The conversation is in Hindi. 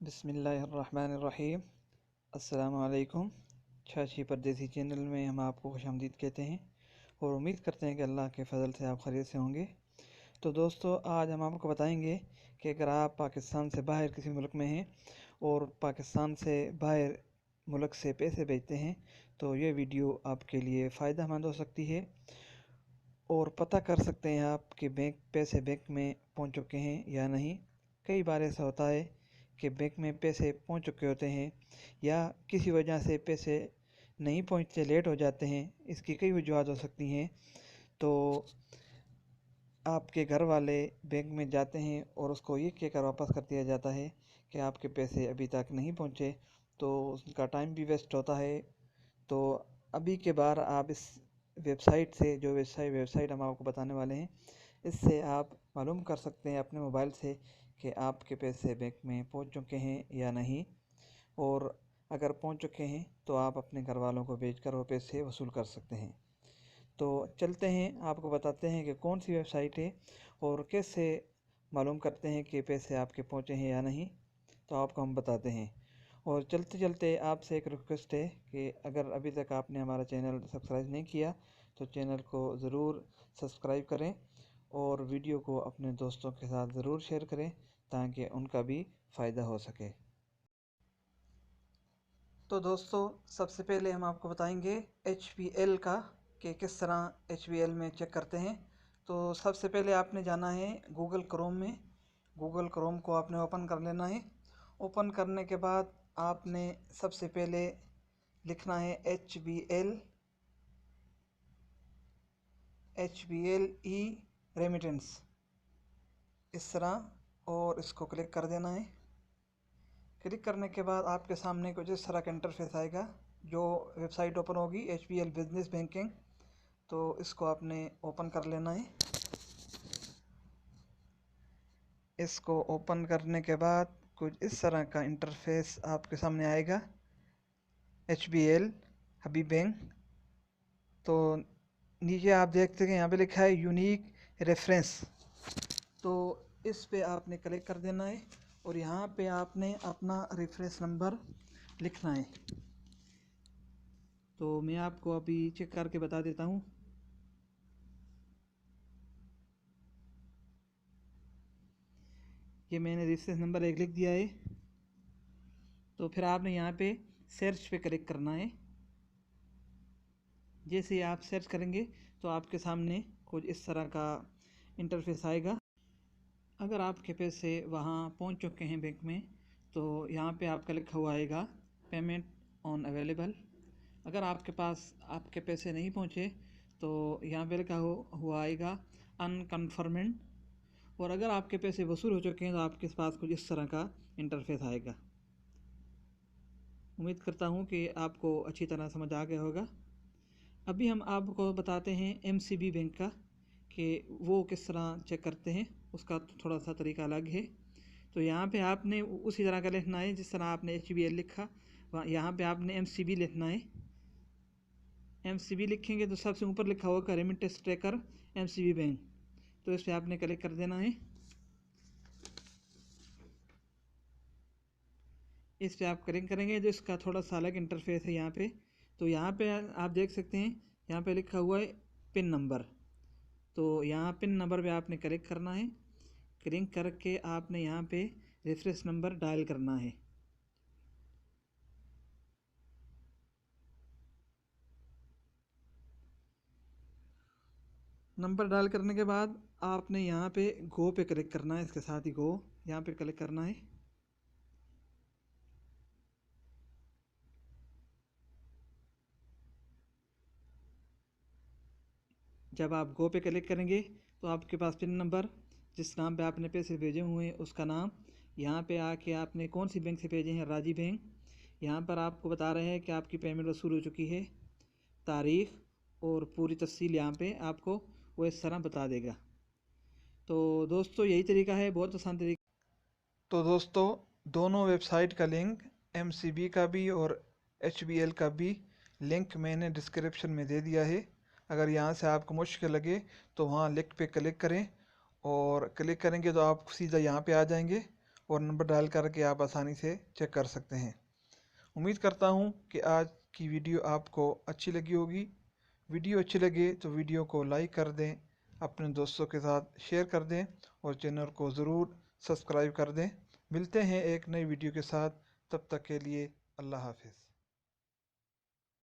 बिस्मिल्लाहिर्रहमानिर्रहीम। अस्सलाम वालेकुम। छाछी परदेसी चैनल में हम आपको खुशामदीद कहते हैं और उम्मीद करते हैं कि अल्लाह के फ़ज़ल से आप खैरियत से होंगे। तो दोस्तों, आज हम आपको बताएंगे कि अगर आप पाकिस्तान से बाहर किसी मुल्क में हैं और पाकिस्तान से बाहर मुल्क से पैसे भेजते हैं तो ये वीडियो आपके लिए फ़ायदेमंद हो सकती है और पता कर सकते हैं आप कि पैसे बैंक में पहुंच चुके हैं या नहीं। कई बार ऐसा होता है कि बैंक में पैसे पहुंच चुके होते हैं या किसी वजह से पैसे नहीं पहुंचते, लेट हो जाते हैं। इसकी कई वजूहत हो सकती हैं। तो आपके घर वाले बैंक में जाते हैं और उसको ये कहकर वापस कर दिया जाता है कि आपके पैसे अभी तक नहीं पहुंचे, तो उसका टाइम भी वेस्ट होता है। तो अभी के बार आप इस वेबसाइट से, जो वेबसाइट हम आपको बताने वाले हैं, इससे आप मालूम कर सकते हैं अपने मोबाइल से कि आपके पैसे बैंक में पहुंच चुके हैं या नहीं। और अगर पहुंच चुके हैं तो आप अपने घर वालों को भेजकर वो पैसे वसूल कर सकते हैं। तो चलते हैं, आपको बताते हैं कि कौन सी वेबसाइट है और कैसे मालूम करते हैं कि पैसे आपके पहुंचे हैं या नहीं। तो आपको हम बताते हैं। और चलते चलते आपसे एक रिक्वेस्ट है कि अगर अभी तक आपने हमारा चैनल सब्सक्राइब नहीं किया तो चैनल को ज़रूर सब्सक्राइब करें और वीडियो को अपने दोस्तों के साथ ज़रूर शेयर करें ताकि उनका भी फ़ायदा हो सके। तो दोस्तों, सबसे पहले हम आपको बताएंगे HPL का कि किस तरह HPL में चेक करते हैं। तो सबसे पहले आपने जाना है गूगल क्रोम में। गूगल क्रोम को आपने ओपन कर लेना है। ओपन करने के बाद आपने सबसे पहले लिखना है HBL ई रेमिटेंस, इस तरह, और इसको क्लिक कर देना है। क्लिक करने के बाद आपके सामने कुछ इस तरह का इंटरफेस आएगा। जो वेबसाइट ओपन होगी HBL बिजनेस बैंकिंग, तो इसको आपने ओपन कर लेना है। इसको ओपन करने के बाद कुछ इस तरह का इंटरफेस आपके सामने आएगा, HBL हबीब बैंक। तो नीचे आप देख सकें, यहाँ पे लिखा है यूनिक रेफरेंस, तो इस पे आपने क्लिक कर देना है और यहाँ पे आपने अपना रेफरेंस नंबर लिखना है। तो मैं आपको अभी चेक करके बता देता हूँ। ये मैंने रेफरेंस नंबर 1 लिख दिया है। तो फिर आपने यहाँ पे सर्च पे क्लिक करना है। जैसे आप सर्च करेंगे तो आपके सामने कुछ इस तरह का इंटरफेस आएगा। अगर आपके पैसे वहाँ पहुँच चुके हैं बैंक में तो यहाँ पे आपका लिखा हुआ आएगा पेमेंट ऑन अवेलेबल। अगर आपके पास आपके पैसे नहीं पहुँचे तो यहाँ पे लिखा हुआ आएगा अनकन्फर्मेंट। और अगर आपके पैसे वसूल हो चुके हैं तो आपके पास कुछ इस तरह का इंटरफेस आएगा। उम्मीद करता हूँ कि आपको अच्छी तरह समझ आ गया होगा। अभी हम आपको बताते हैं MCB बैंक का कि वो किस तरह चेक करते हैं। उसका थोड़ा सा तरीका अलग है। तो यहाँ पे आपने उसी तरह का लिखना है जिस तरह आपने HBL लिखा, यहाँ पे आपने MCB लिखना है। MCB लिखेंगे तो सबसे ऊपर लिखा होगा रेमिटेंस ट्रैकर MCB बैंक, तो इस पर आपने क्लिक कर देना है। इस पर आप क्लिक करेंगे तो इसका थोड़ा सा अलग इंटरफेस है यहाँ पे। तो यहाँ पे आप देख सकते हैं, यहाँ पे लिखा हुआ है पिन नंबर। तो यहाँ पिन नंबर पे आपने क्लिक करना है। क्लिक करके आपने यहाँ पे रेफरेंस नंबर डायल करना है। नंबर डायल करने के बाद आपने यहाँ पे गो पे क्लिक करना है। इसके साथ ही गो यहाँ पे क्लिक करना है। जब आप गो पे क्लिक करेंगे तो आपके पास पिन नंबर, जिस नाम पे आपने पैसे भेजे हुए हैं उसका नाम, यहाँ पे आके आपने कौन सी बैंक से भेजे हैं, राजी बैंक, यहाँ पर आपको बता रहे हैं कि आपकी पेमेंट वसूल हो चुकी है, तारीख़ और पूरी तफसील यहाँ पे आपको वो इस तरह बता देगा। तो दोस्तों, यही तरीका है, बहुत आसान तरीका। तो दोस्तों, दोनों वेबसाइट का लिंक, MCB का भी और HBL का भी लिंक मैंने डिस्क्रिप्शन में दे दिया है। अगर यहाँ से आपको मुश्किल लगे तो वहाँ लिंक पे क्लिक करें और क्लिक करेंगे तो आप सीधा यहाँ पे आ जाएंगे और नंबर डायल करके आप आसानी से चेक कर सकते हैं। उम्मीद करता हूँ कि आज की वीडियो आपको अच्छी लगी होगी। वीडियो अच्छी लगे तो वीडियो को लाइक कर दें, अपने दोस्तों के साथ शेयर कर दें और चैनल को ज़रूर सब्सक्राइब कर दें। मिलते हैं एक नई वीडियो के साथ, तब तक के लिए अल्लाह हाफिज़।